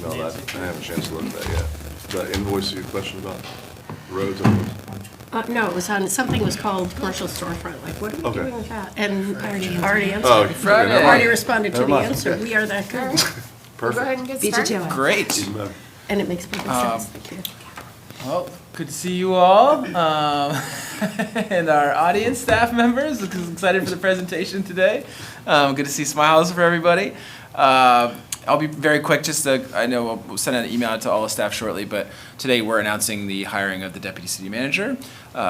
No, I haven't a chance to look at that yet. That invoice, your question about roads? And No, it was on, something was called commercial storefront, like, what are we Okay. doing with that? And already answered. Oh, okay, Friday. never Already mind. responded to Never the mind. answer, we are that good. We'll go Perfect. ahead and get Beat you started. to it. Great. Even better. And it makes perfect sense, thank you. Well, good to see you all, and our audience, staff members. Excited for the presentation today. Good to see smiles for everybody. I'll be very quick. I know we'll send an email out to all the staff shortly, but today we're announcing the hiring of the deputy city manager,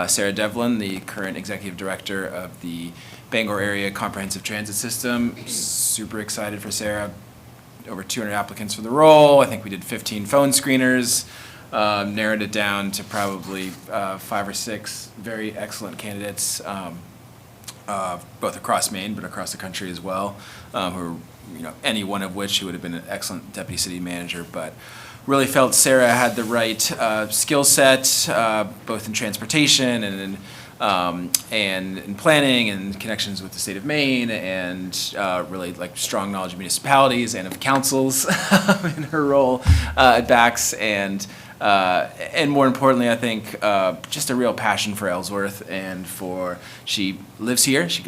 Sarah Devlin, the current executive director of the Bangor Area Comprehensive Transit System. Super excited for Sarah. Over 200 applicants for the role. I think we did 15 phone screeners. Narrowed it down to probably 5 or 6 very excellent candidates, both across Maine but across the country as well, who, any one of which who would have been an excellent deputy city manager, but really felt Sarah had the right skill set, both in transportation and in planning and connections with the state of Maine, and really strong knowledge of municipalities and of councils in her role at BAX, and more importantly, I think just a real passion for Ellsworth and she lives here. She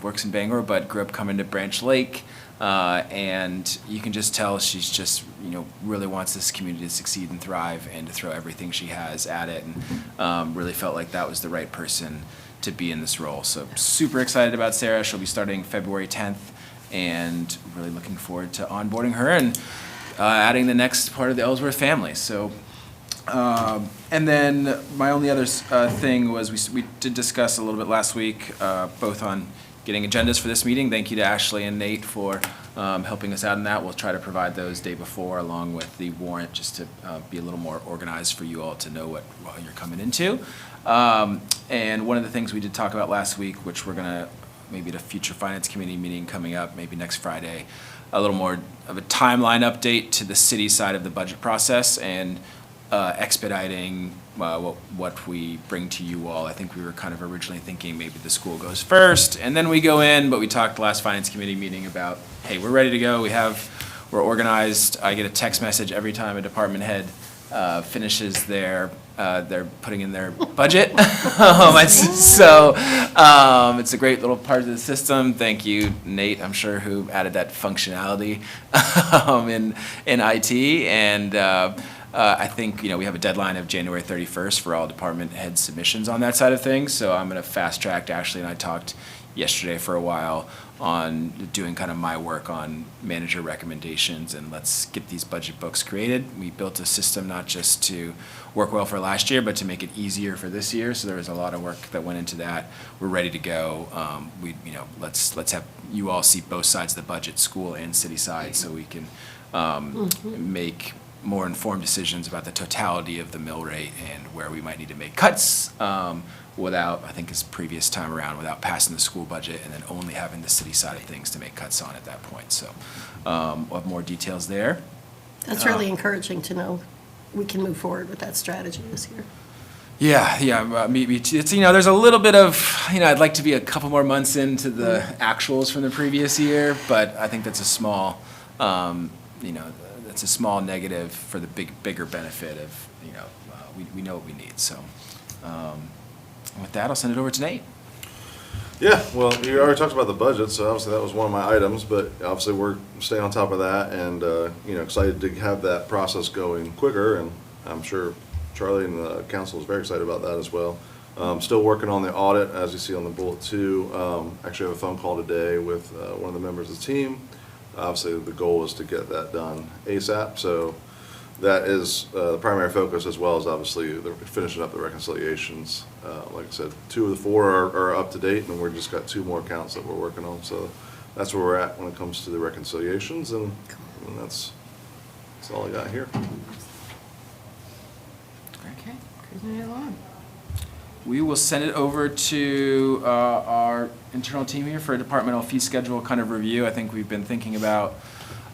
works in Bangor, but grew up coming to Branch Lake. And you can just tell she's just, really wants this community to succeed and thrive and to throw everything she has at it, and really felt like that was the right person to be in this role. So super excited about Sarah. She'll be starting February 10th, and really looking forward to onboarding her and adding the next part of the Ellsworth family. So, and then my only other thing was we did discuss a little bit last week, both on getting agendas for this meeting. Thank you to Ashley and Nate for helping us out in that. We'll try to provide those day before along with the warrant, just to be a little more organized for you all to know what you're coming into. And one of the things we did talk about last week, which we're gonna maybe at a future finance committee meeting coming up, maybe next Friday, a little more of a timeline update to the city side of the budget process and expediting what we bring to you all. I think we were kind of originally thinking maybe the school goes first and then we go in, but we talked last finance committee meeting about, hey, we're ready to go. We're organized. I get a text message every time a department head finishes they're putting in their budget. It's a great little part of the system. Thank you, Nate, I'm sure, who added that functionality in IT. And I think, we have a deadline of January 31st for all department head submissions on that side of things. So I'm going to fast track. Ashley and I talked yesterday for a while on doing kind of my work on manager recommendations, and let's get these budget books created. We built a system not just to work well for last year, but to make it easier for this year. So there was a lot of work that went into that. We're ready to go. Let's have you all see both sides of the budget, school and city side, so we can make more informed decisions about the totality of the mill rate and where we might need to make cuts without, I think as previous time around, without passing the school budget and then only having the city side of things to make cuts on at that point. So we'll have more details there. That's really encouraging to know we can move forward with that strategy this year. Yeah, me too. It's, there's a little bit of, I'd like to be a couple more months into the actuals from the previous year, but I think that's a small, that's a small negative for the bigger benefit of, we know what we need. So with that, I'll send it over to Nate. Yeah, well, you already talked about the budget, so obviously that was one of my items, but obviously we're staying on top of that and, excited to have that process going quicker, and I'm sure Charlie and the council is very excited about that as well. Still working on the audit, as you see on the bullet too. Actually have a phone call today with one of the members of the team. Obviously, the goal is to get that done ASAP, so that is the primary focus, as well as obviously finishing up the reconciliations. Like I said, 2 of the 4 are up to date, and we've just got 2 more accounts that we're working on. So that's where we're at when it comes to the reconciliations, and that's all I got here. Okay, cruising right along. We will send it over to our internal team here for a departmental fee schedule kind of review. I think we've been thinking about,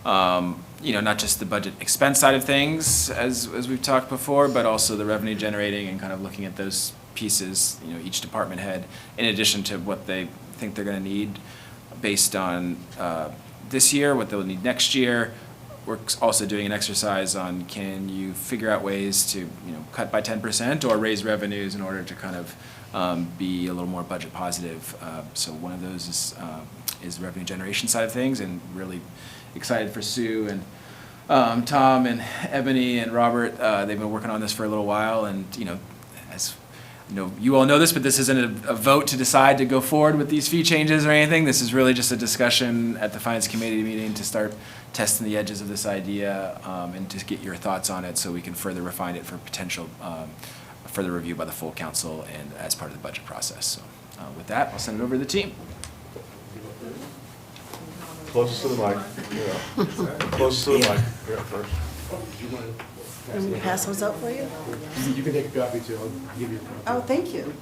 not just the budget expense side of things as we've talked before, but also the revenue generating and kind of looking at those pieces, each department head, in addition to what they think they're going to need based on this year, what they'll need next year, we're also doing an exercise on, can you figure out ways to, cut by 10% or raise revenues in order to kind of be a little more budget positive. So one of those is the revenue generation side of things, and really excited for Sue and Tom and Ebony and Robert. They've been working on this for a little while, and as you all know this, but this isn't a vote to decide to go forward with these fee changes or anything. This is really just a discussion at the Finance Committee meeting to start testing the edges of this idea, and to get your thoughts on it so we can further refine it for potential further review by the full council and as part of the budget process. So with that, I'll send it over to the team. Closest to the mic. Yeah. Closest to the mic. You're up first. Want me to pass those out for you? You can take a copy too, I'll give you a copy. Oh, thank you.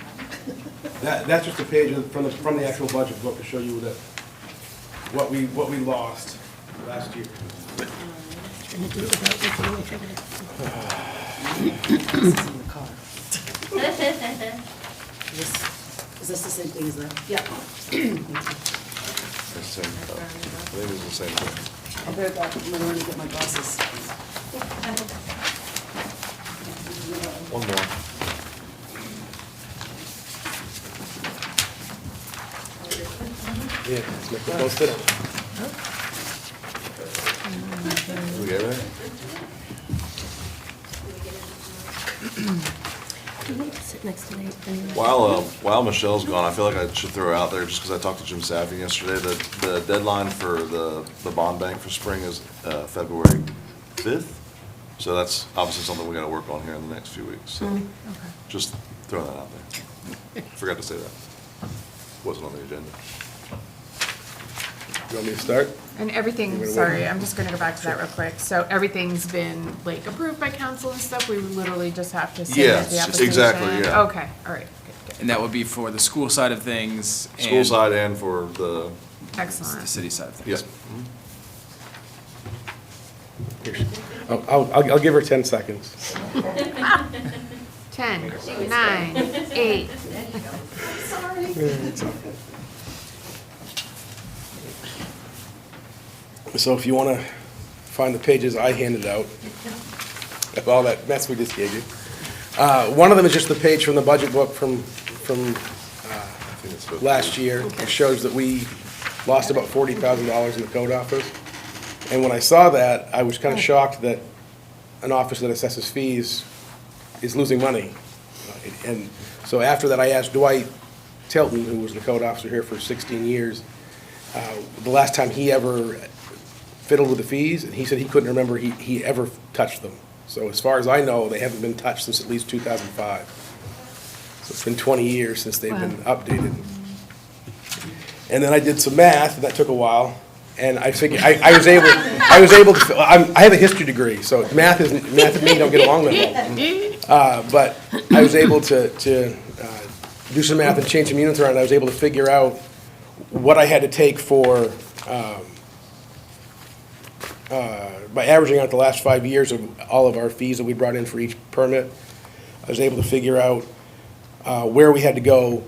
That's just a page from the actual budget book to show you what we lost last year. Trying to do it without looking away from it. Is this the same thing as that? Yeah. It's the same, I think it's the same thing. I'll be right back, I'm gonna run and get my glasses. One more. Yeah, let's make the post it. We get it? You need to sit next to Nate anyway. While Michelle's gone, I feel like I should throw out there, just because I talked to Jim Saffy yesterday, that the deadline for the bond bank for spring is February 5th. So that's obviously something we got to work on here in the next few weeks. So just throwing that out there. Forgot to say that. Wasn't on the agenda. You want me to start? And everything, sorry, I'm just gonna go back to that real quick. So everything's been like approved by council and stuff? We literally just have to submit the Yes, application? exactly, yeah. Okay, all right, good, And that would be for the school side of things. School and side and for the, good. The Excellent. city side of things. yes. I'll give her 10 seconds. 10, 9, 8. So if you want to find the pages I handed out, of all that mess we just gave you. One of them is just the page from the budget book from last year. It shows that we lost about $40,000 in the code office. And when I saw that, I was kind of shocked that an office that assesses fees is losing money. And so after that, I asked Dwight Tilton, who was the code officer here for 16 years, the last time he ever fiddled with the fees, and he said he couldn't remember he ever touched them. So as far as I know, they haven't been touched since at least 2005. So it's been 20 years since they've been updated. And then I did some math, and that took a while, and I figured, I was able to, I have a history degree, so math and me don't get along that well. But I was able to do some math and change some units around, and I was able to figure out what I had to take for, by averaging out the last 5 years of all of our fees that we brought in for each permit. I was able to figure out where we had to go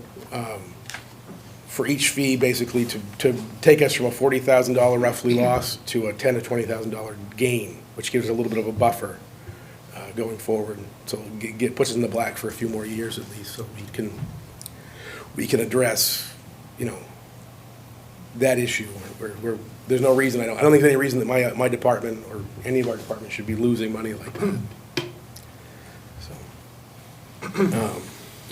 for each fee, basically, to take us from a $40,000 roughly loss to a $10,000 to $20,000 gain, which gives us a little bit of a buffer going forward. So puts us in the black for a few more years at least, so we can address, that issue where there's no reason, I don't think there's any reason that my department or any of our departments should be losing money like that. So,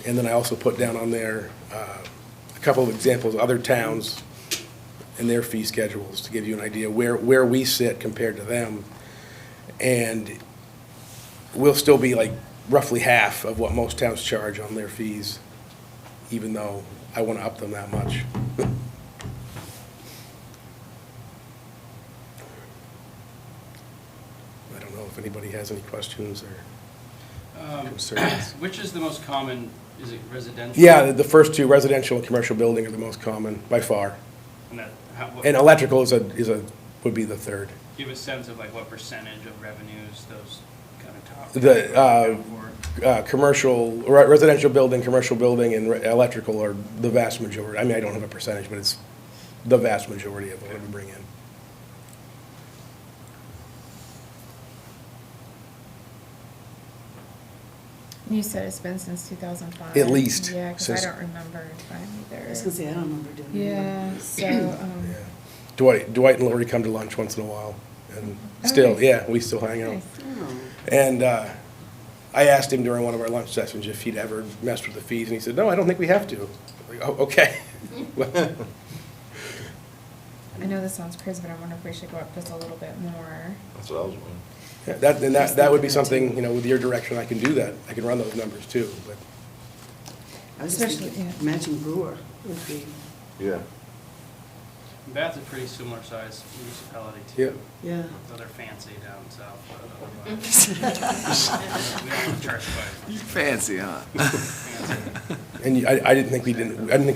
and then I also put down on there a couple of examples of other towns and their fee schedules to give you an idea where we sit compared to them. And we'll still be like roughly half of what most towns charge on their fees, even though I want to up them that much. I don't know if anybody has any questions or concerns. Which is the most common, is it residential? Yeah, the first two, residential and commercial building, are the most common by far. And that, And electrical would be the third. do you have a sense of like what percentage of revenues those kind of top? Residential building, commercial building, and electrical are the vast majority. I mean, I don't have a percentage, but it's the vast majority of what we bring in. You said it's been since 2005. At least, Yeah, because I since- don't remember time I was either. gonna say, I don't remember doing it. Yeah, so, Yeah. Dwight and Lori come to lunch once in a while, and Oh, still, nice. yeah, we still hang out. nice. Oh, And I asked him during one of our lunch sessions if he'd ever messed with the fees, and he said, no, I don't think we have to. Like, oh, okay. I know this sounds crazy, but I wonder if we should go up just a little bit more. That's what I was wondering. Yeah, that would be something, you know, with your direction, I can do that. I can run those numbers too, but. I was just Especially, thinking, yeah. matching brewer would be, Yeah. Bath's a pretty similar sized municipality Yeah. too. yeah. Though they're fancy down south, but otherwise. We don't charge quite Fancy, huh? fancy. And I didn't think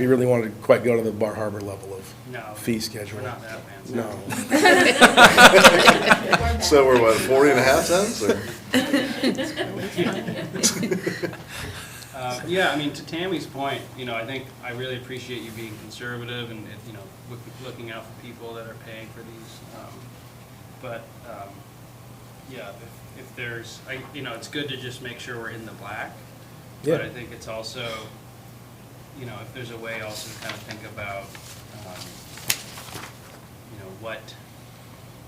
we really wanted to quite go to the Bar Harbor level of No. fee schedule. We're not that fancy. No. So we're what, 40 and a half cents or? Yeah, I mean, to Tammy's point, I think I really appreciate you being conservative and, looking out for people that are paying for these. But, yeah, if there's, it's good to just make sure we're in the black. But Yeah. I think it's also, if there's a way also to kind of think about, what,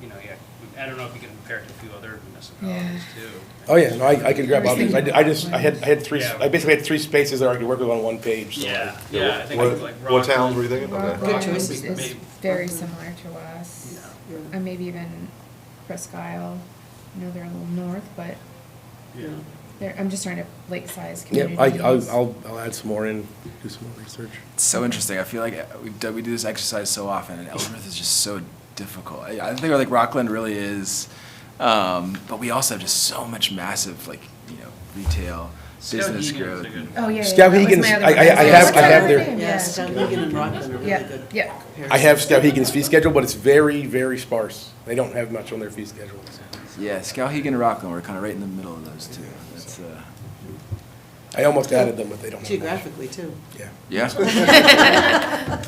yeah, I don't know if you can compare it to a few other municipalities too. Oh, yeah, no, I can grab I was others. thinking I had three, Yeah. I basically had three spaces that I could work with on one page. So Yeah, Yeah, yeah, I think what- like what towns Rockland- were you thinking? Okay. Rockland choices. is Maybe- very similar to us. Yeah. And maybe even Presque Isle. I know they're a little north, but Yeah. I'm just trying to like-size Yeah, communities. I'll add some more in, do some more research. It's so interesting. I feel like we do this exercise so often, and Ellsworth is just so difficult. I think like Rockland really is, but we also have just so much massive retail business Skowhegan's growth. a good- Oh, yeah, yeah. Skowhegan's- that was my other I one. have- What's I our have other their- thing? Yeah, Skowhegan and Rockland are really Yeah, good. yeah. comparison. I have Skowhegan's fee schedule, but it's very, very sparse. They don't have much on their fee schedule. Yeah, Skowhegan and Rockland, we're kind of right in the middle of those two. That's I almost added them, but they don't have much. Geographically, too. Yeah. yeah.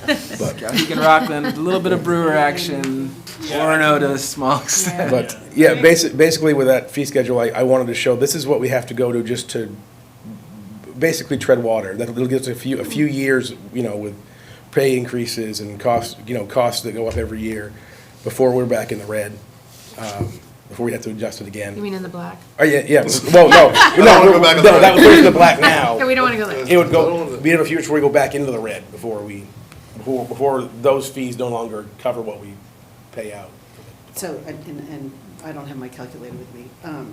But, Skowhegan, Rockland, a little bit of brewer action, Orono to a small extent. but, yeah, basically with that fee schedule, I wanted to show, this is what we have to go to just to basically tread water. That'll give us a few years, with pay increases and costs that go up every year before we're back in the red, before we have to adjust it again. You mean in the black? Oh, yeah, well, no, wanna go back in the red. that was in the black now. Okay, we don't want to go there. It would go, we have a few years before we go back into the red, before those fees no longer cover what we pay out. So, and I don't have my calculator with me.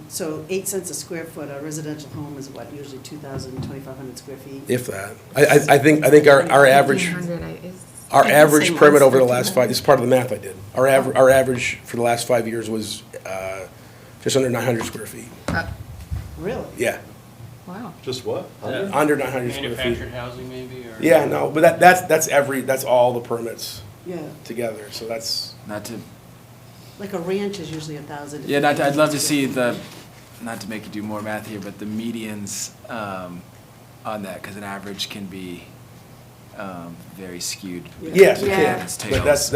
So 8 cents a square foot, a residential home is what, usually 2,000, 2,500 square feet? If that. I think our average, 1,500 is. our Yeah, average same permit ones, over the 13. last this is part of the math I did. Our average for the last 5 years was just under 900 square feet. Really? Yeah, Wow. Just what? Yeah. under 900 square Manufactured feet. housing maybe, or? Yeah, no, but that's all the permits Yeah, together, so that's, Not to, like a ranch is usually 1,000. yeah, I'd love to see not to make you do more math here, but the medians on that, because an average can be very skewed. yes, it Yeah. can. It's But tails.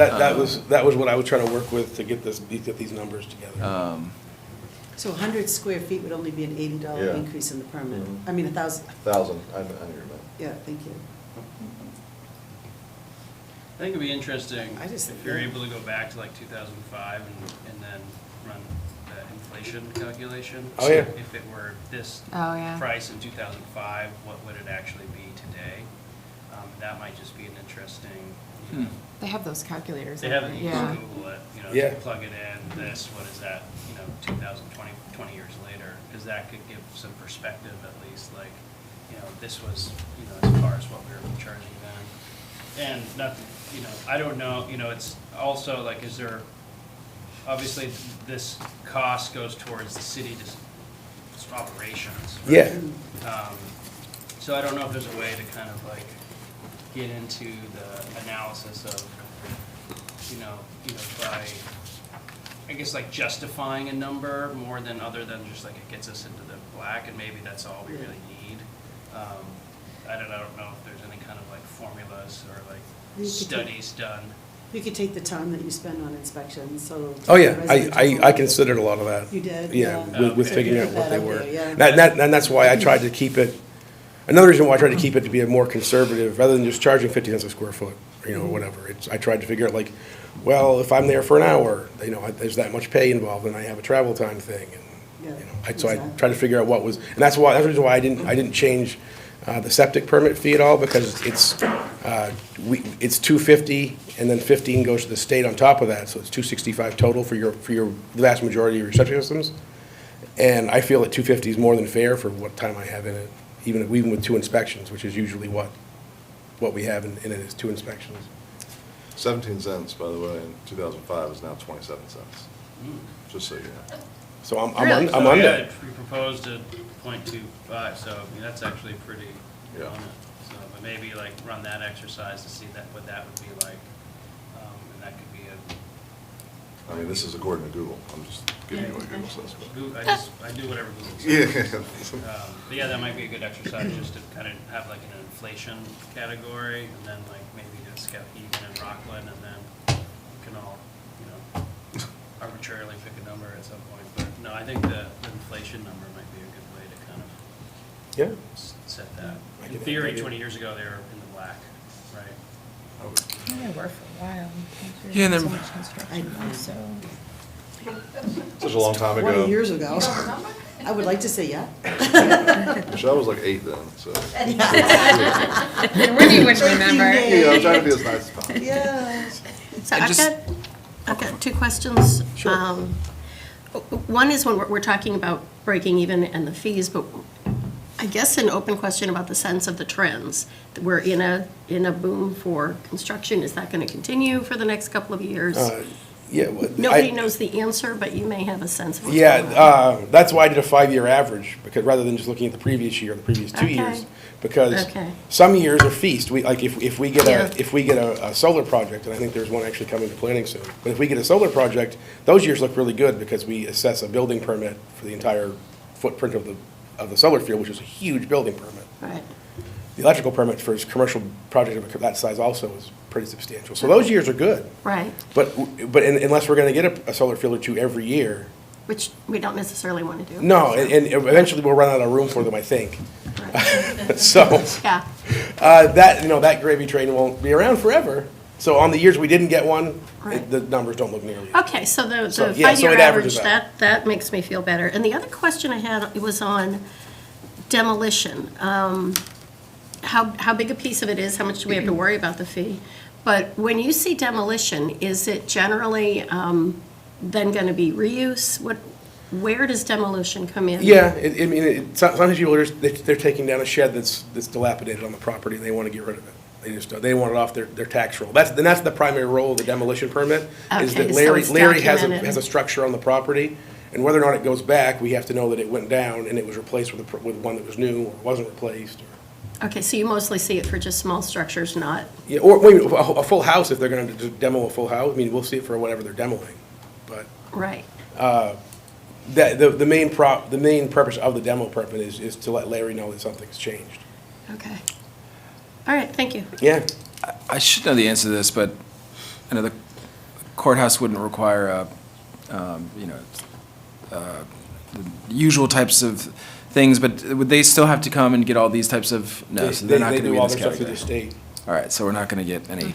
that was what I was trying to work with to get these numbers together. So 100 square feet would only be an $80 Yeah. increase in the permit. Mhm. I mean, 1,000, 1,000, I know your math. yeah, thank you. I think it'd be interesting I just if think, you're yeah. able to go back to like 2005 and then run the inflation calculation. Oh, yeah. If it were this Oh, yeah. price in 2005, what would it actually be today? That might just be an interesting, They have those calculators. they out have, there. you Yeah. can Google it, Yeah. plug it in, this, what is that, 20 years later? Because that could give some perspective at least, like, this was, as far as what we were charging then. And nothing, I don't know, it's also like, is there, obviously, this cost goes towards the city just operations. right? Yeah, So I don't know if there's a way to kind of like get into the analysis of, by, I guess like justifying a number more than other than just like it gets us into the black and maybe that's all we really need. I don't know if there's any kind of like formulas or like You could take- studies done You could take the time that you spend on inspections, so. Oh, yeah, residential I home- considered a lot of that. You did? Yeah, with Okay. figuring out what they Bad were. idea, yeah. And that's why I tried to keep it, another reason why I tried to keep it to be a more conservative, rather than just charging 50 cents a square foot, you know, whatever. I tried to figure out like, well, if I'm there for an hour, you know, there's that much pay involved, and I have a travel time thing, and, Yeah, you know, so I exactly. tried to figure out what was, and that's the reason why I didn't change the septic permit fee at all, because it's $250, and then 15 goes to the state on top of that, so it's $265 total for your the vast majority of your septic systems. And I feel that $250 is more than fair for what time I have in it, even with 2 inspections, which is usually what we have in it is 2 inspections. 17 cents, by the way, in 2005 is now 27 cents, just so you know. So I'm Really? So, under. yeah, we proposed a 0.25, so I mean, that's actually pretty Yeah. on it. So, but maybe like run that exercise to see what that would be like. And that could be a, I mean, this is according to Google, I'm just giving you what Google says. but- I do whatever Google says. Yeah. But yeah, that might be a good exercise, just to kind of have like an inflation category, and then like maybe just Skowhegan and Rockland, and then we can all, you know, arbitrarily pick a number at some point. But no, I think the inflation number might be a good way to kind of Yeah. set that. I In can theory, agree. 20 years ago, they were in the black, right? They were for a while. Yeah, and then- So much construction, so. Such a long time 20 ago. years ago. I would like to say yeah. Michelle was like 8 then, so. Winnie would remember. Yeah, I'm trying to be as nice as possible. Yeah. So I just- I've got 2 questions. Sure. One is when we're talking about breaking even and the fees, but I guess an open question about the sense of the trends. We're in a boom for construction. Is that going to continue for the next couple of years? Yeah. well, Nobody I- knows the answer, but you may have a sense of what's going on. Yeah, that's why I did a 5-year average, because rather than just looking at the previous year, the previous 2 years. Okay. Because Okay. some years are feast, if we get Yeah. a solar project, and I think there's one actually coming to planning soon, but if we get a solar project, those years look really good because we assess a building permit for the entire footprint of the solar field, which is a huge building permit. Right. The electrical permit for a commercial project of that size also is pretty substantial. So those years are good, Right, but unless we're gonna get a solar field or 2 every year, which we don't necessarily want to do. no, and eventually we'll run out of room for them, I think. Right. So, Yeah, that gravy train won't be around forever. So on the years we didn't get one, Right. the numbers don't look nearly. as okay, so the So, yeah, so 5-year it averages average, out. that makes me feel better. And the other question I had was on demolition. How big a piece of it is, how much do we have to worry about the fee? But when you see demolition, is it generally then going to be reuse? Where does demolition come in? Yeah, sometimes people are they're taking down a shed that's dilapidated on the property and they want to get rid of it. They want it off their tax roll. That's the primary role of the demolition permit, is Okay, that so Larry it's has documented. has a structure on the property, and whether or not it goes back, we have to know that it went down and it was replaced with one that was new or wasn't replaced. Okay, so you mostly see it for just small structures, not, Yeah, or wait, a full house, if they're gonna demo a full house, I mean, we'll see it for whatever they're demoing. But right. the main purpose of the demo permit is to let Larry know that something's changed. Okay. All right, thank you. Yeah, I should know the answer to this, but I know the courthouse wouldn't require the usual types of things, but would they still have to come and get all these types of, no, so they're not they gonna be do in all this their stuff through the category. state. All right, so we're not gonna get any, we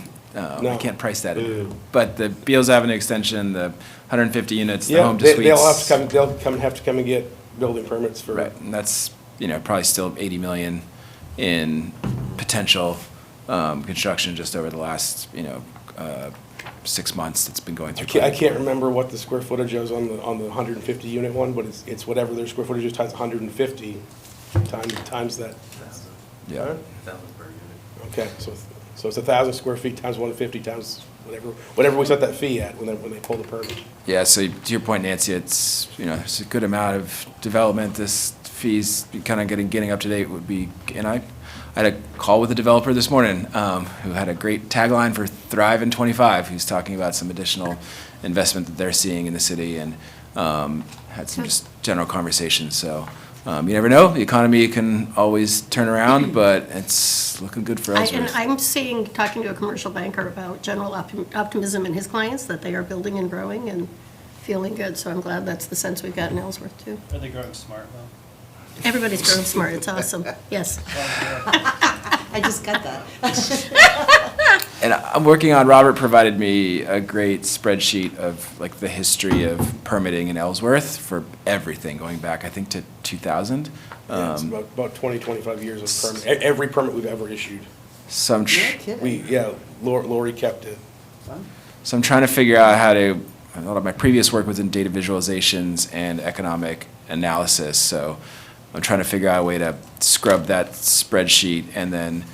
No. can't price that in. But the Beals Avenue extension, the 150 units, the Yeah, home to they'll suites. have to come and get building permits for. Right, and that's, probably still 80 million in potential construction just over the last, 6 months that's been going through. I can't remember what the square footage is on the 150 unit one, but it's whatever their square footage is times 150 times that. Yeah. Okay, so it's 1,000 square feet times 150 times whatever we set that fee at when they pull the permit. Yeah, so to your point, Nancy, it's, it's a good amount of development. This fees kind of getting up to date would be, and I had a call with a developer this morning who had a great tagline for Thrive in 25, who's talking about some additional investment that they're seeing in the city and had some just general conversations. So You never know, the economy can always turn around, but it's looking good for And Ellsworth. I'm talking to a commercial banker about general optimism in his clients, that they are building and growing and feeling good, so I'm glad that's the sense we've got in Ellsworth, too. Are they growing smart though? Everybody's growing smart, it's awesome, yes. I just got that. And I'm working on, Robert provided me a great spreadsheet of like the history of permitting in Ellsworth for everything, going back, I think, to 2000. Yeah, it's about 20, 25 years of permit, every permit we've ever issued. So I'm, No kidding. Yeah, Lori kept it. Fun. so I'm trying to figure out how to, a lot of my previous work was in data visualizations and economic analysis, so I'm trying to figure out a way to scrub that spreadsheet and then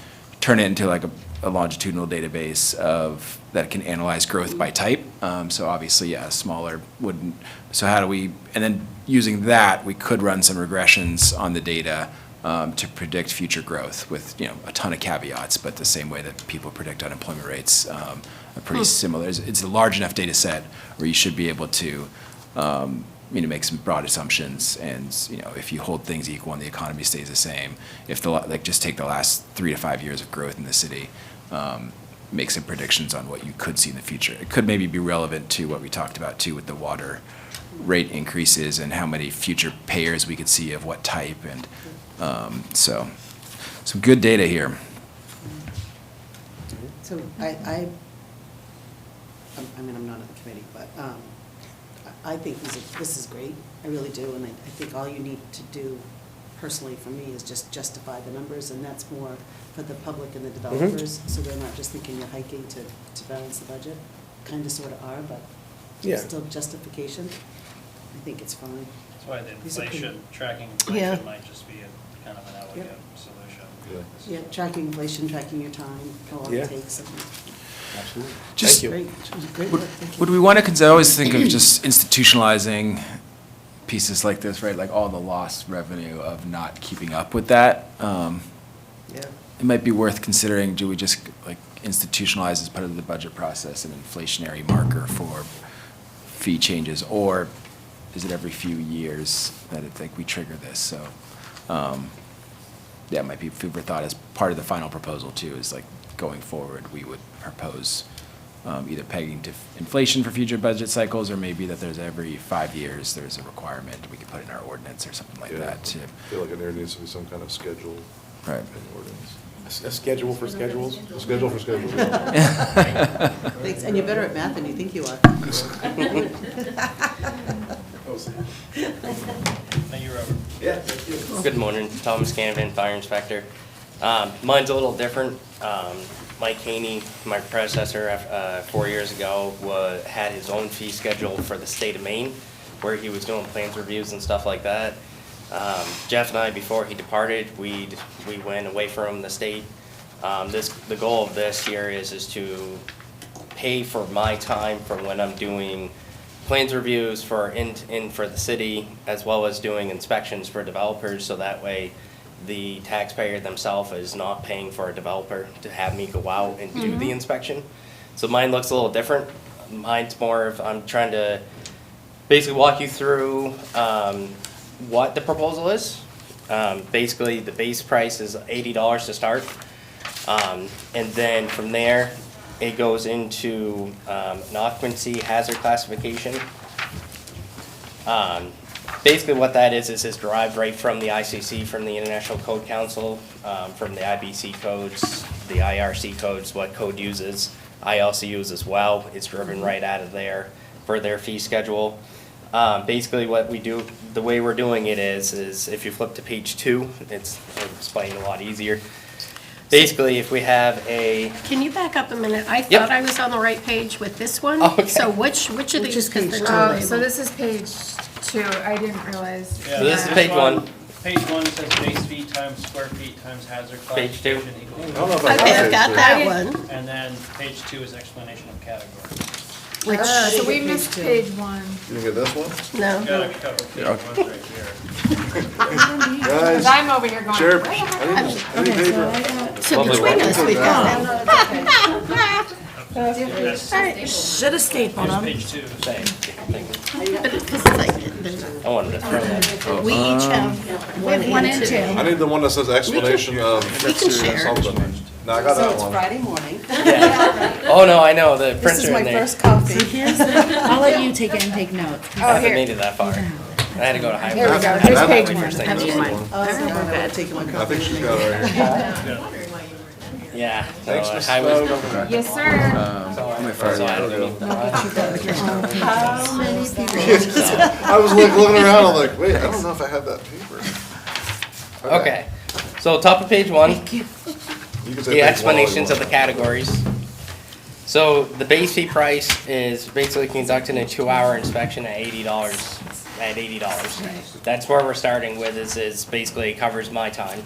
turn it into like a longitudinal database of, that can analyze growth by type. So obviously, yeah, smaller wouldn't, so how do we, and then using that, we could run some regressions on the data to predict future growth with, you know, a ton of caveats, but the same way that people predict unemployment rates are pretty similar. It's a large enough data set where you should be able to, you know, make some broad assumptions, and, you know, if you hold things equal and the economy stays the same, if the, like, just take the last 3 to 5 years of growth in the city, make some predictions on what you could see in the future. It could maybe be relevant to what we talked about too with the water rate increases and how many future payers we could see of what type, and so some good data here. So I mean, I'm not on the committee, but I think this is great. I really do, and I think all you need to do personally for me is just justify the numbers, and that's more for the public and the developers, so they're not just thinking you're hiking to balance the budget. Kind of sort of are, but Yeah. still justification. I think it's fine. That's why the These are pretty- inflation, tracking Yeah. inflation might just be a kind of an elegant solution. Yeah, tracking inflation, tracking your time, how long Yeah. it takes. And Absolutely. Just- Thank you. great, great work, thank you. Would we want to, because I always think of just institutionalizing pieces like this, right? Like all the lost revenue of not keeping up with that. Yeah. It might be worth considering, do we just like institutionalize as part of the budget process an inflationary marker for fee changes? Or is it every few years that I think we trigger this? So, yeah, it might be food for thought as part of the final proposal too, is like going forward, we would propose either pegging to inflation for future budget cycles, or maybe that there's every 5 years, there's a requirement we could put in our ordinance or something like Yeah. that too. I feel like there needs to be some kind of schedule Right. in the ordinance. A schedule for schedules? A schedule for schedules, yeah. Thanks, and you're better at math than you think you are. Thank you, Robert. Good morning, Thomas Canavan, Fire Inspector. Mine's a little different. Mike Haney, my predecessor, 4 years ago, had his own fee schedule for the state of Maine, where he was doing plans reviews and stuff like that. Jeff and I, before he departed, we went away from the state. The goal of this year is to pay for my time for when I'm doing plans reviews for for the city, as well as doing inspections for developers, so that way the taxpayer themselves is not paying for a developer to have me go out and do the inspection. So mine looks a little different. Mine's more of, I'm trying to basically walk you through what the proposal is. Basically, the base price is $80 to start. And then from there, it goes into an occupancy hazard classification. Basically what that is derived right from the ICC, from the International Code Council, from the IBC codes, the IRC codes, what code uses. I also use as well. It's driven right out of there for their fee schedule. Basically what we do, the way we're doing it is if you flip to page 2, it's explained a lot easier. Basically, if we have a, Can you back up a minute? I Yep. thought I was on the right page with this one. Okay. So which of Which these, is because they're page not Oh, so labeled? this is page 2, I didn't realize. Yeah, So this is this page one. Page 1 says base feet times square feet times hazard Page 2. classification equals. I don't know if I Okay, I've got it. that one. And then page 2 is explanation of categories. Which, So we Page missed 2. page 1. You didn't get this one? no. Got a couple of page ones right here. Because Guys, I'm over here going, Sheriff, "What?" I need paper. So between us, we've got it. Should have stapled them. Page 2. Same thing. But it's just like, there's- I wanted to throw that. we each have one and two. I need the one that says explanation of We can share. something. No, I got So that it's one. Friday morning. Oh, no, I know, the This is printer my in there. first coffee. I'll let you take it and take notes. I haven't made it that far. I had to go to high. There we go. That- Here's that- page that- one. Have you mine? Oh, so I'm taking my I coffee. think she's got it right here. Yeah. so, Thanks, Mrs. highway- Vogt. Yes, sir. so I had to meet the- How many people? I was like looking around, I'm like, wait, I don't know if I have that paper. Okay, so top of page 1. You can say The page one all you explanations of want. the categories. So the base fee price is basically conducting a 2-hour inspection at $80. That's where we're starting with, is basically it covers my time.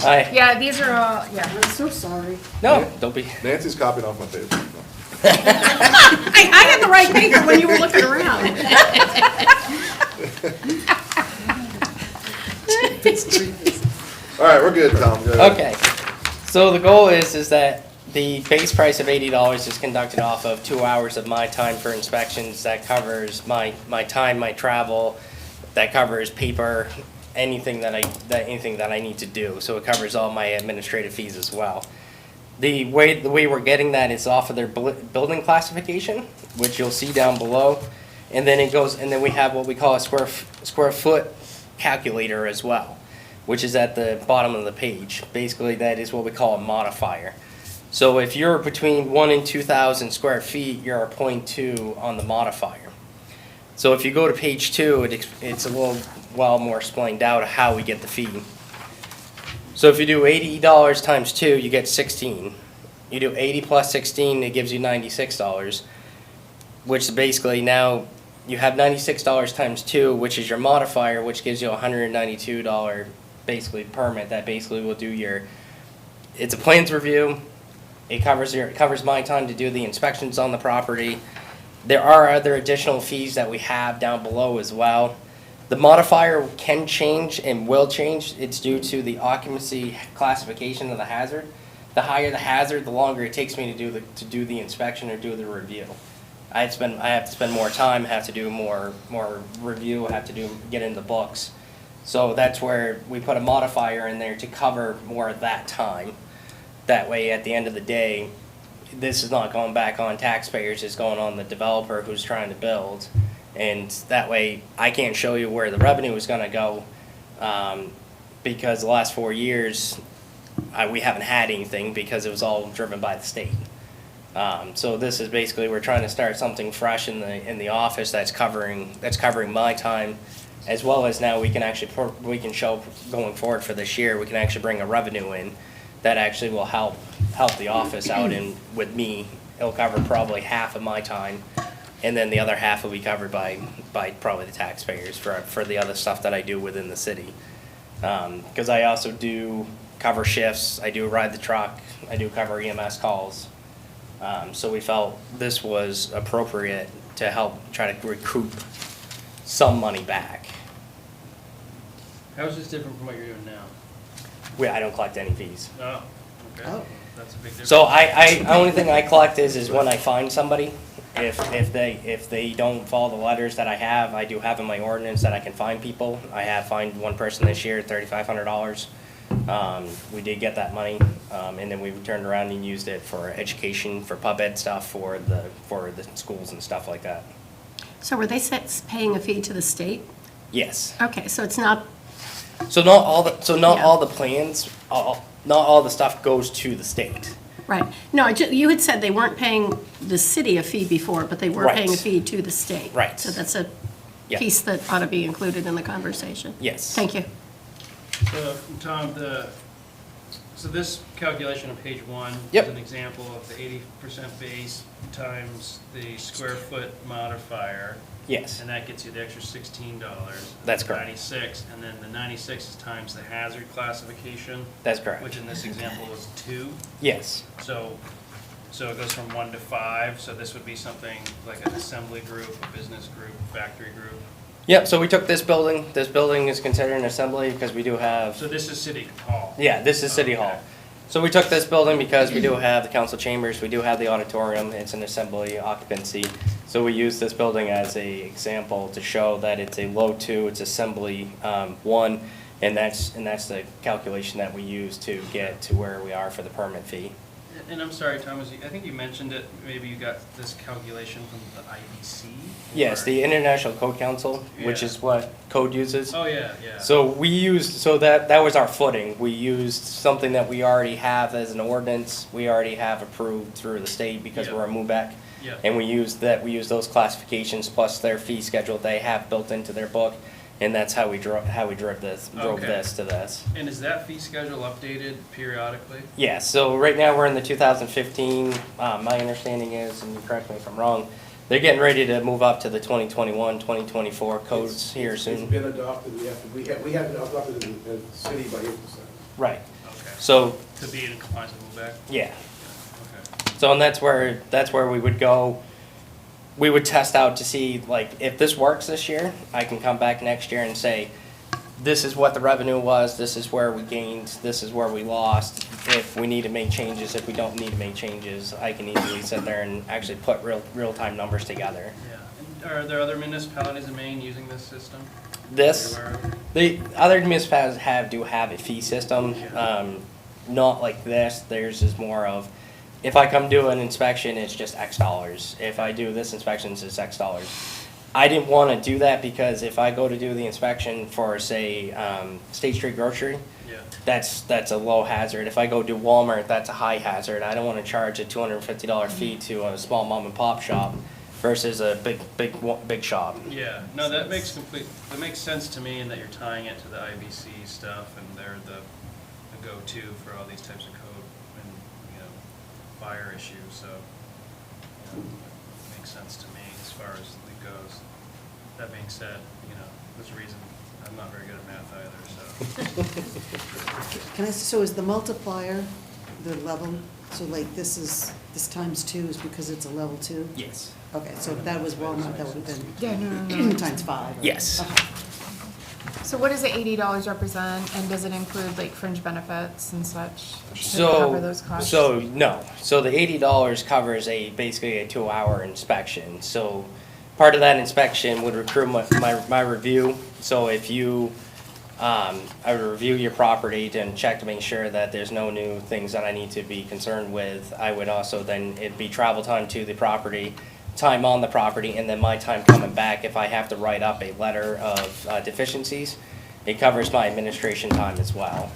I, Yeah, these are all, yeah. I'm so sorry. no, don't be. Nancy's copying off my paper. I had the right paper when you were looking around. All right, we're good, Tom, go ahead. Okay, so the goal is that the base price of $80 is conducted off of 2 hours of my time for inspections. That covers my time, my travel, that covers paper, anything that I need to do. So it covers all my administrative fees as well. The way we're getting that is off of their building classification, which you'll see down below. And then it goes, and then we have what we call a square foot calculator as well, which is at the bottom of the page. Basically, that is what we call a modifier. So if you're between 1 and 2,000 square feet, you're a 0.2 on the modifier. So if you go to page 2, it's a little more explained out how we get the fee. So if you do $80 times 2, you get 16. You do 80 plus 16, it gives you $96, which basically now you have $96 times 2, which is your modifier, which gives you a $192 basically permit that basically will do your, it's a plans review. It covers my time to do the inspections on the property. There are other additional fees that we have down below as well. The modifier can change and will change. It's due to the occupancy classification of the hazard. The higher the hazard, the longer it takes me to do the inspection or do the review. I have to spend more time, have to do more review, have to get in the books. So that's where we put a modifier in there to cover more of that time. That way, at the end of the day, this is not going back on taxpayers, it's going on the developer who's trying to build. And that way, I can't show you where the revenue is gonna go, because the last 4 years, we haven't had anything because it was all driven by the state. So this is basically, we're trying to start something fresh in the office that's covering my time, as well as now we can show going forward for this year, we can actually bring a revenue in that actually will help the office out, and with me, it'll cover probably half of my time, and then the other half will be covered by probably the taxpayers for the other stuff that I do within the city. Because I also do cover shifts, I do ride the truck, I do cover EMS calls. So we felt this was appropriate to help try to recoup some money back. How is this different from what you're doing now? I don't collect any fees. Oh, okay. Oh. That's a big difference. So only thing I collect is when I find somebody. If they don't follow the letters that I have, I do have in my ordinance that I can fine people. I have fined one person this year $3,500. We did get that money, and then we turned around and used it for education, for pub ed stuff, for the schools and stuff like that. So were they paying a fee to the state? Yes. Okay, so it's not, So not all Yeah. the plans, not all the stuff goes to the state. right. No, you had said they weren't paying the city a fee before, but they were Right. paying a fee to the state. Right. So that's a Yeah. piece that ought to be included in the conversation. Yes. Thank you. So, Tom, so this calculation on page 1 Yep. is an example of the 80% base times the square foot modifier, Yes. and that gets you the extra $16. That's correct. 96, and then the 96 is times the hazard classification, That's correct. which in this example was 2. Yes. So it goes from 1 to 5, so this would be something like an assembly group, a business group, factory group. Yep, so we took this building. This building is considered an assembly because we do have, So this is City Hall? yeah, this is City Okay. Hall. So we took this building because we do have the council chambers, we do have the auditorium, it's an assembly occupancy. So we use this building as a example to show that it's a low 2, it's assembly 1, and that's the calculation that we use to get to where we are for the permit fee. And I'm sorry, Thomas, I think you mentioned it, maybe you got this calculation from the IBC? Yes, or- the International Code Council, which Yeah. is what code uses. Oh, yeah, yeah. So we used, so that was our footing. We used something that we already have as an ordinance, we already have approved through the state because Yeah. we're a MUBEC. Yeah. And we used those classifications plus their fee schedule they have built into their book, and that's how we drove this Okay. to this. And is that fee schedule updated periodically? Yeah, so right now we're in the 2015, my understanding is, and you correct me if I'm wrong, they're getting ready to move up to the 2021, 2024 codes here It's soon. been adopted, we had it adopted in the city by April 7th. Right, Okay. so, To be in compliance with MUBEC? yeah. Okay. So, and that's where we would go. We would test out to see, like, if this works this year, I can come back next year and say, this is what the revenue was, this is where we gained, this is where we lost. If we need to make changes, if we don't need to make changes, I can easily sit there and actually put real-time numbers together. Yeah. And are there other municipalities in Maine using this system? This, Are you aware of? the other municipalities do have a fee system, not like this. Theirs is more of, if I come do an inspection, it's just X dollars. If I do this inspection, it's X dollars. I didn't want to do that because if I go to do the inspection for, say, State Street Grocery, Yeah. that's a low hazard. If I go do Walmart, that's a high hazard. I don't want to charge a $250 fee to a small mom and pop shop versus a big shop. Yeah, no, that makes sense to me in that you're tying it to the IBC stuff and they're the go-to for all these types of code and, you know, fire issues, so, you know, it makes sense to me as far as it goes. That being said, you know, there's a reason I'm not very good at math either, so. Can I, so is the multiplier the level? So like this times 2 is because it's a level 2? Yes. Okay, so if that was Walmart, that would have been Yeah, no. times 5. or- Yes. Okay. So what does the $80 represent, and does it include like fringe benefits and such? To cover those costs? So, no. So the $80 covers basically a 2-hour inspection. So part of that inspection would accrue my review. So if you, I would review your property and check to make sure that there's no new things that I need to be concerned with. I would also then, it'd be travel time to the property, time on the property, and then my time coming back if I have to write up a letter of deficiencies. It covers my administration time as well.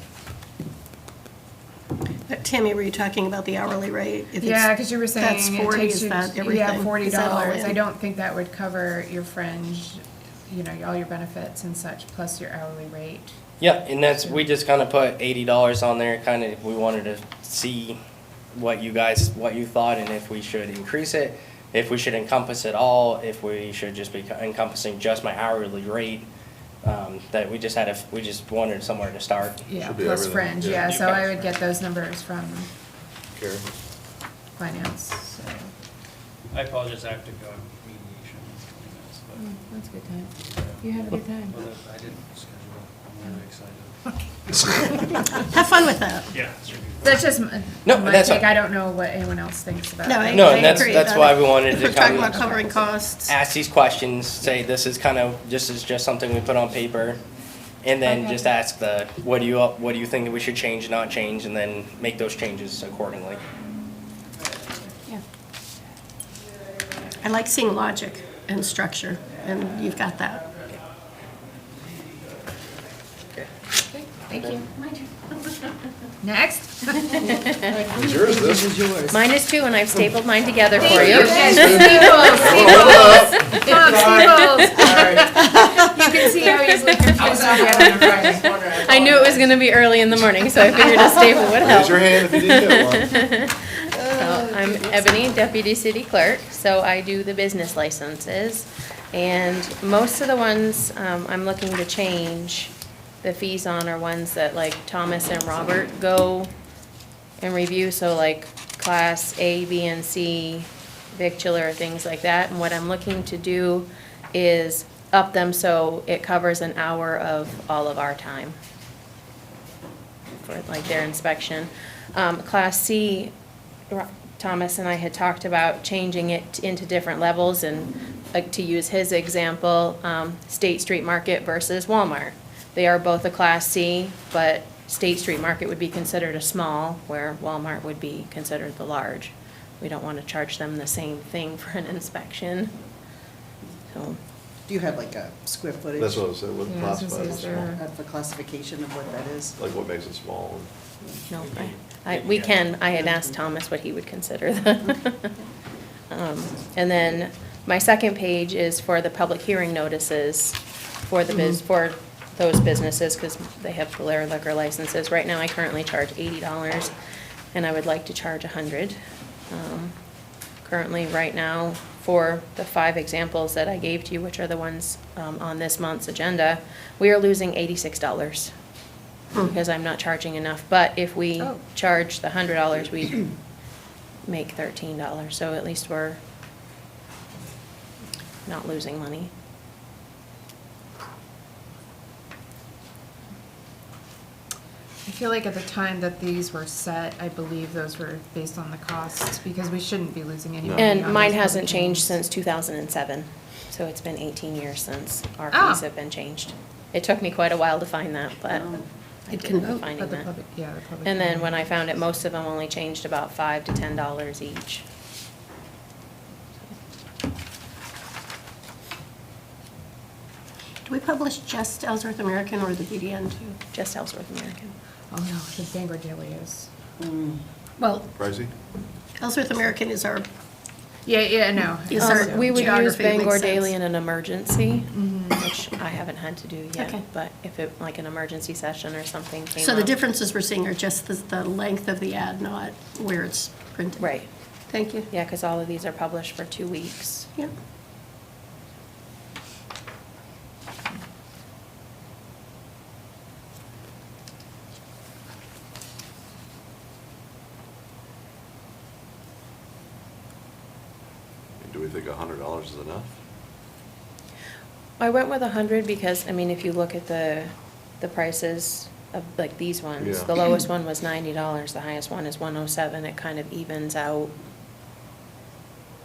Tammy, were you talking about the hourly rate? If it's- Yeah, because you were saying That's it 40, takes is you- that everything? Yeah, $40. Is that all in? I don't think that would cover your fringe, you know, all your benefits and such, plus your hourly rate. Yeah, and we just kind of put $80 on there, kind of, we wanted to see what you thought, and if we should increase it, if we should encompass it all, if we should just be encompassing just my hourly rate, that we just wanted somewhere to start. Yeah, Should be plus everything, fringe, yeah. yeah, so I would get those numbers from Carrie? finance, so. I apologize, I have to go on mediation in 20 minutes, That's a good time. You have a good time. but, I didn't schedule, I'm really excited. Have fun with that. Yeah, it's really good. That's just No, my that's take, fine. I don't know what anyone else thinks about it. No, I No, and agree. that's why we wanted to We're talking come- about covering costs. Ask these questions, say this is just something we put on paper, and then Okay. just ask what do you think that we should change, not change, and then make those changes accordingly. Yeah. I like seeing logic and structure, and you've got that. Thank you. Next. Is yours this? Mine is too, and I've stapled mine together for Thank you. Yes, Staples. Tom, Staples. You can see how he's looking confused on Friday. I knew it was gonna be early in the morning, so I figured a staple would Raise your help. hand if you didn't get one. So, I'm Ebony, Deputy City Clerk, so I do the business licenses. And most of the ones I'm looking to change the fees on are ones that like Thomas and Robert go and review, so like Class A, B, and C, victular, things like that. And what I'm looking to do is up them so it covers an hour of all of our time for like their inspection. Class C, Thomas and I had talked about changing it into different levels, and like to use his example, State Street Market versus Walmart. They are both a Class C, but State Street Market would be considered a small, where Walmart would be considered the large. We don't want to charge them the same thing for an inspection. So, Do you have like a square footage? That's what I said, what Yeah, I was gonna classifies say, as is small. there- For classification of what that is? Like what makes it small? no, I had asked Thomas what he would consider the. And then my second page is for the public hearing notices for the for those businesses, because they have their liquor licenses. Right now, I currently charge $80, and I would like to charge $100. Currently, right now, for the 5 examples that I gave to you, which are the ones on this month's agenda, we are losing $86 because I'm not charging enough. But if we Oh. charge the $100, we make $13. So at least we're not losing money. I feel like at the time that these were set, I believe those were based on the costs, because we shouldn't be losing any money And on mine those hasn't public changed hearings. since 2007, so it's been 18 years since our Oh. fees have been changed. It took me quite a while to find that, but Oh. I It did can- end up finding But the that. public, yeah, the public. And then hearing. when I found it, most of them only changed about $5 to $10 each. Do we publish just Ellsworth American or the BDN too? Just Ellsworth American. Oh, no, the Bangor Daily is. Well, Pricey? Ellsworth American is our, Yeah, no. Yes, sir. We would use Geography makes Bangor sense. Daily in an emergency, which I haven't had to do yet. Okay. But if it, like an emergency session or something came up. so the differences we're seeing are just the length of the ad, not where it's printed. Right. Thank you. Yeah, because all of these are published for 2 weeks. Yeah. Do we think $100 is enough? I went with 100 because, I mean, if you look at the prices of, like, these ones, Yeah. the lowest one was $90, the highest one is 107. It kind of evens out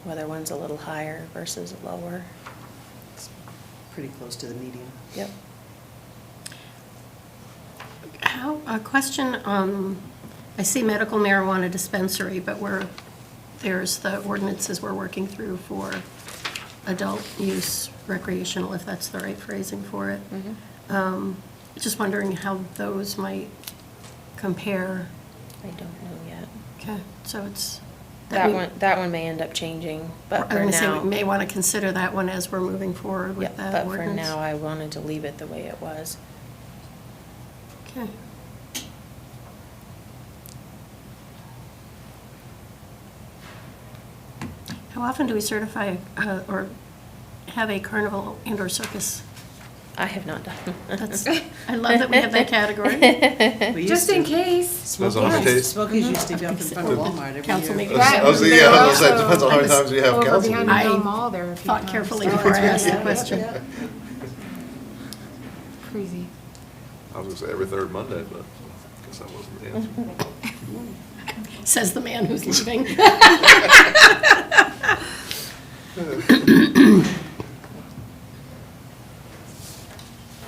whether one's a little higher versus lower. It's pretty close to the median. Yep. A question, I see medical marijuana dispensary, but there's the ordinances we're working through for adult use recreational, if that's the right phrasing for it. Just wondering how those might compare. I don't know yet. Okay, so it's. That one may end up changing, but I'm for going to say now. we may want to consider that one as we're moving forward Yeah, with that but ordinance. for now, I wanted to leave it the way it was. Okay. How often do we certify or have a carnival and/or circus? I have not done. That's, I love that we have that category. We used Just in to. case. Depends on how many days. Smokies used to be up in front of Walmart every Council year. meeting. I was- Right, yeah, I was they're gonna say, it depends on how many also times we have over council behind meetings. the I Dome Mall there a few Thought times. carefully before I asked the Yeah, question. yeah. Crazy. I was gonna say every third Monday, but I guess that wasn't the answer. Says the man who's leaving.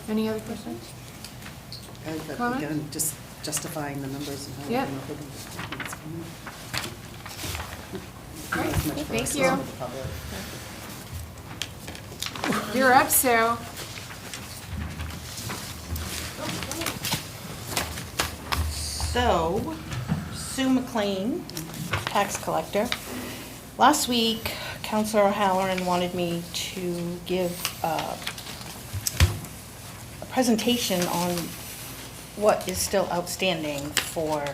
Any other questions? I think that, Comment? again, just justifying the numbers and how we Yeah. come up with them. It's Great. not as much for Thank us you. as for the public. You're up, Sue. So, Sue McLean, tax collector. Last week, Councilor O'Halloran wanted me to give a presentation on what is still outstanding for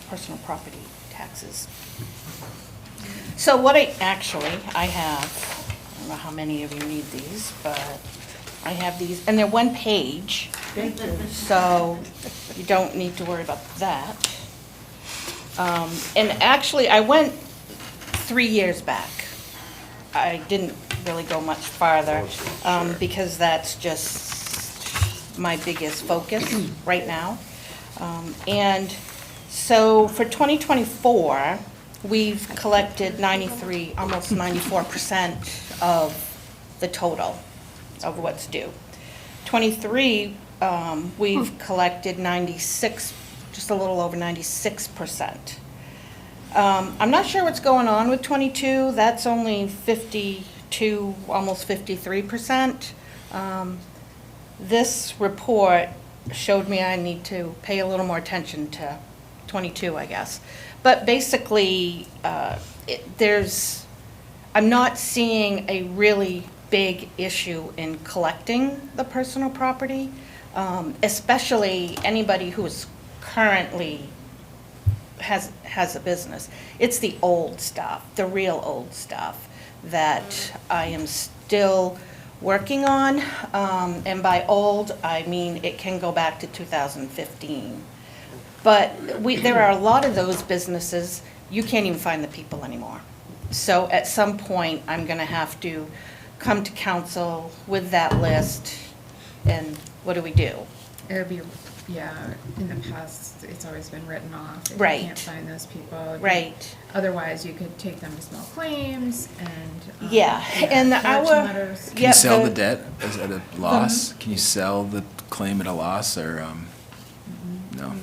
personal property taxes. So what I have, I don't know how many of you need these, but I have these, and they're one page. Thank you. So you don't need to worry about that. And actually, I went 3 years back. I didn't really go much farther, because that's just my biggest focus right now. And So for 2024, we've collected 93, almost 94% of the total of what's due. 23, we've collected 96, just a little over 96%. I'm not sure what's going on with 22. That's only 52, almost 53%. This report showed me I need to pay a little more attention to 22, I guess. But basically, I'm not seeing a really big issue in collecting the personal property, especially anybody who is currently has a business. It's the old stuff, the real old stuff, that I am still working on. And by old, I mean it can go back to 2015. But there are a lot of those businesses, you can't even find the people anymore. So at some point, I'm gonna have to come to council with that list, and what do we do? It would be, yeah, in the past, it's always been written off. If Right. you can't find those people. Right. Otherwise, you could take them to small claims and. Yeah, and collection our- letters. Can Yeah, you sell the- the debt as at a loss? Can you sell the claim at a loss, or, no?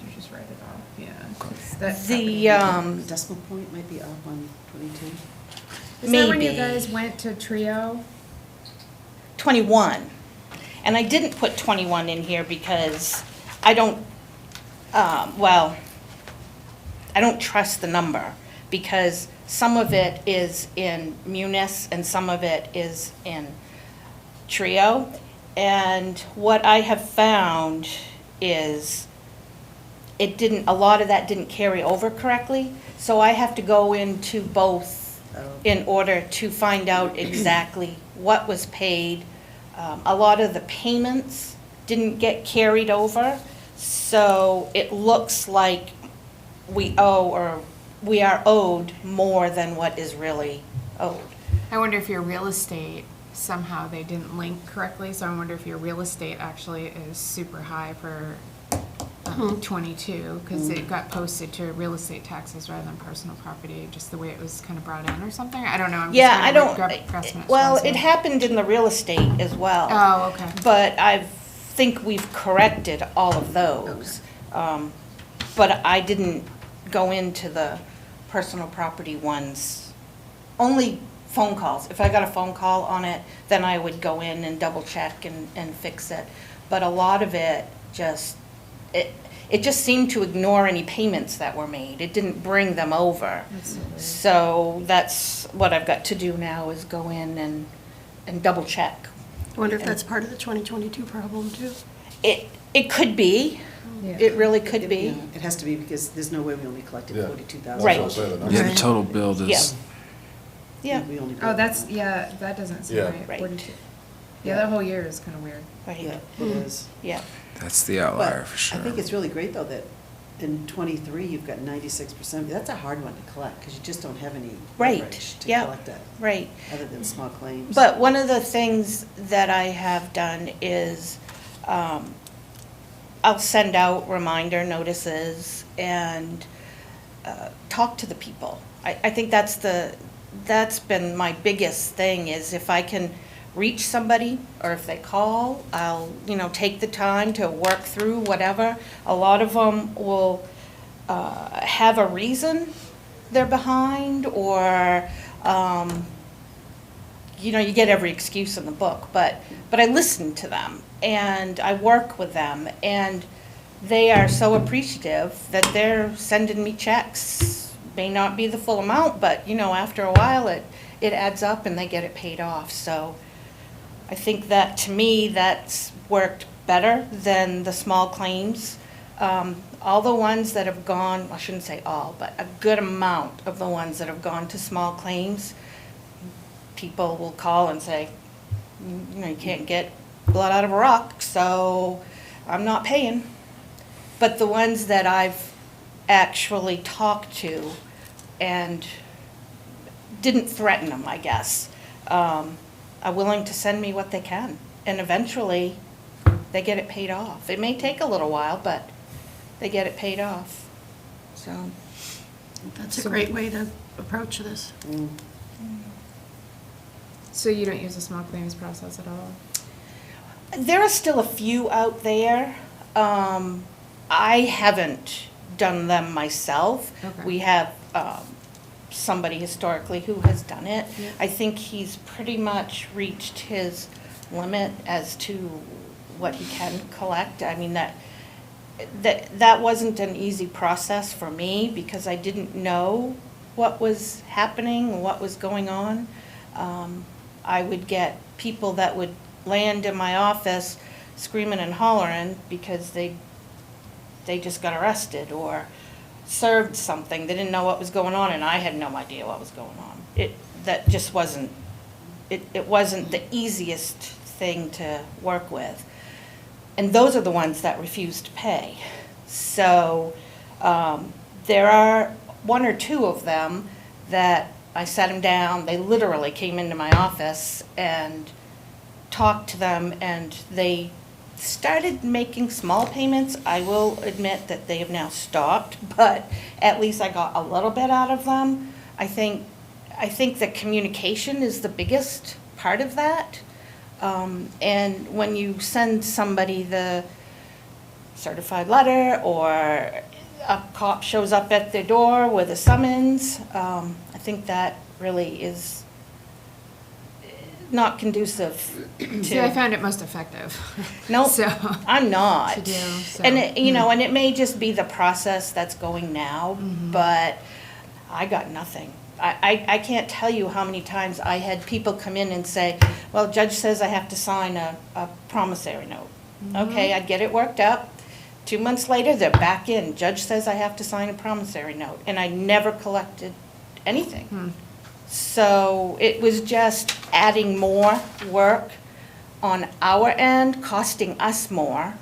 You just write it off, yeah. 'Cause that The, happened. Decimal point might be up on 22. Is that when you maybe. guys went to Trio? 21. And I didn't put 21 in here because I don't, well, I don't trust the number, because some of it is in Munis and some of it is in Trio. And what I have found is a lot of that didn't carry over correctly. So I have to go into both in order to find out exactly what was paid. A lot of the payments didn't get carried over, so it looks like we owe, or we are owed more than what is really owed. I wonder if your real estate, somehow they didn't link correctly, so I wonder if your real estate actually is super high for 22, because it got posted to real estate taxes rather than personal property, just the way it was kind of brought in or something? I don't know. I'm just Yeah, trying I to don't, grasp at well, straws it here. happened in the real estate as well. Oh, okay. But I think we've corrected all of those. But I didn't go into the personal property ones, only phone calls. If I got a phone call on it, then I would go in and double check and fix it. But a lot of it just, it just seemed to ignore any payments that were made. It didn't bring them over. So that's what I've got to do now, is go in and double check. I wonder if that's part of the 2022 problem, too. It could be, Yeah. it really could Yeah, be. It has to be, because there's no way we only collected Yeah. 42,000. Right. That's what I was saying, the Yeah, number. the total bill is, Yeah, We only Oh, billed- that's, yeah, that doesn't seem Yeah. right. Right. 42. Yeah, that whole year is kind of weird. right, Yeah, it is. yeah. that's the But outlier for sure. I think it's really great, though, that in 23, you've got 96%. That's a hard one to collect, because you just don't have any Right, leverage to yeah. collect it, Right. other than small claims. But one of the things that I have done is, I'll send out reminder notices and talk to the people. I think that's been my biggest thing, is if I can reach somebody, or if they call, I'll, take the time to work through whatever. A lot of them will have a reason they're behind, or, you get every excuse in the book, but I listen to them, and I work with them, and they are so appreciative that they're sending me checks. May not be the full amount, but, after a while, it adds up and they get it paid off. So I think that, to me, that's worked better than the small claims. All the ones that have gone, I shouldn't say all, but a good amount of the ones that have gone to small claims, people will call and say, you can't get blood out of a rock, so I'm not paying. But the ones that I've actually talked to and didn't threaten them, I guess, are willing to send me what they can. And eventually, they get it paid off. It may take a little while, but they get it paid off. So, That's a great way to approach this. So you don't use a small claims process at all? there are still a few out there. I haven't done them myself. Okay. We have somebody historically who has done it. Yeah. I think he's pretty much reached his limit as to what he can collect. I mean, that wasn't an easy process for me because I didn't know what was happening, what was going on. I would get people that would land in my office screaming and hollering because they just got arrested or served something. They didn't know what was going on, and I had no idea what was going on. That just wasn't, it wasn't the easiest thing to work with. And those are the ones that refuse to pay. So there are one or two of them that I sat them down. They literally came into my office and talked to them, and they started making small payments. I will admit that they have now stopped, but at least I got a little bit out of them. I think the communication is the biggest part of that. And when you send somebody the certified letter or a cop shows up at their door with a summons, I think that really is not conducive to. See, I found it most effective. No, So. I'm not. To do, so. And it, and it may just be the process that's going now, but I got nothing. I can't tell you how many times I had people come in and say, well, judge says I have to sign a promissory note. Okay, I'd get it worked up. 2 months later, they're back in. Judge says I have to sign a promissory note, and I never collected anything. So it was just adding more work on our end, costing us more.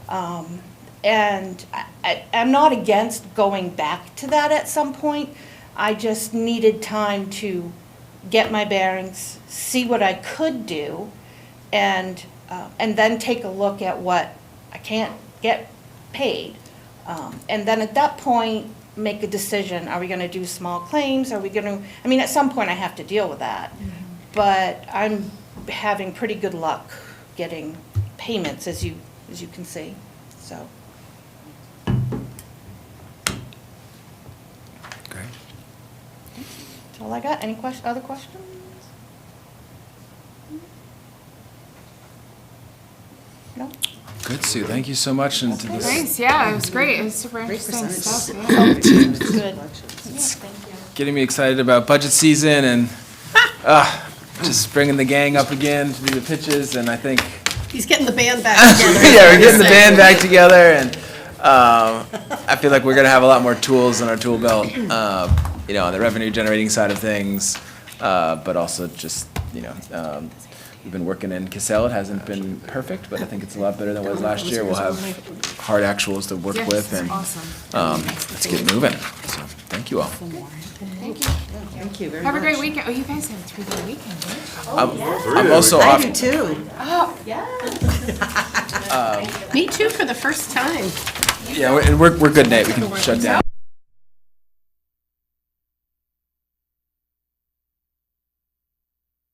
And I'm not against going back to that at some point. I just needed time to get my bearings, see what I could do, and then take a look at what I can't get paid. And then at that point, make a decision. Are we going to do small claims? Are we going to, I mean, at some point I have to deal with that. But I'm having pretty good luck getting payments, as you can see, so. Great. That's all I got. Any other questions? No? Good, Sue. Thank you so much. And to this, Thanks, yeah, it was great. It was super Great interesting percentage. stuff. Yeah. Good. getting me excited about budget season and just bringing the gang up again to do the pitches. And I think, He's getting the band back together. yeah, we're getting the band back together. And I feel like we're going to have a lot more tools in our tool belt, on the revenue generating side of things, but also just, we've been working in Cassell. It hasn't been perfect, but I think it's a lot better than it was last year. We'll have hard actuals to work Yes, with, and awesome. let's get moving. So, thank you all. Thank you. Thank you very much. Have a great weekend. Oh, you guys have a 3-day weekend, right? I'm also I off. do too. Me too, for the first time. Yeah, we're good, Nate. We can shut down.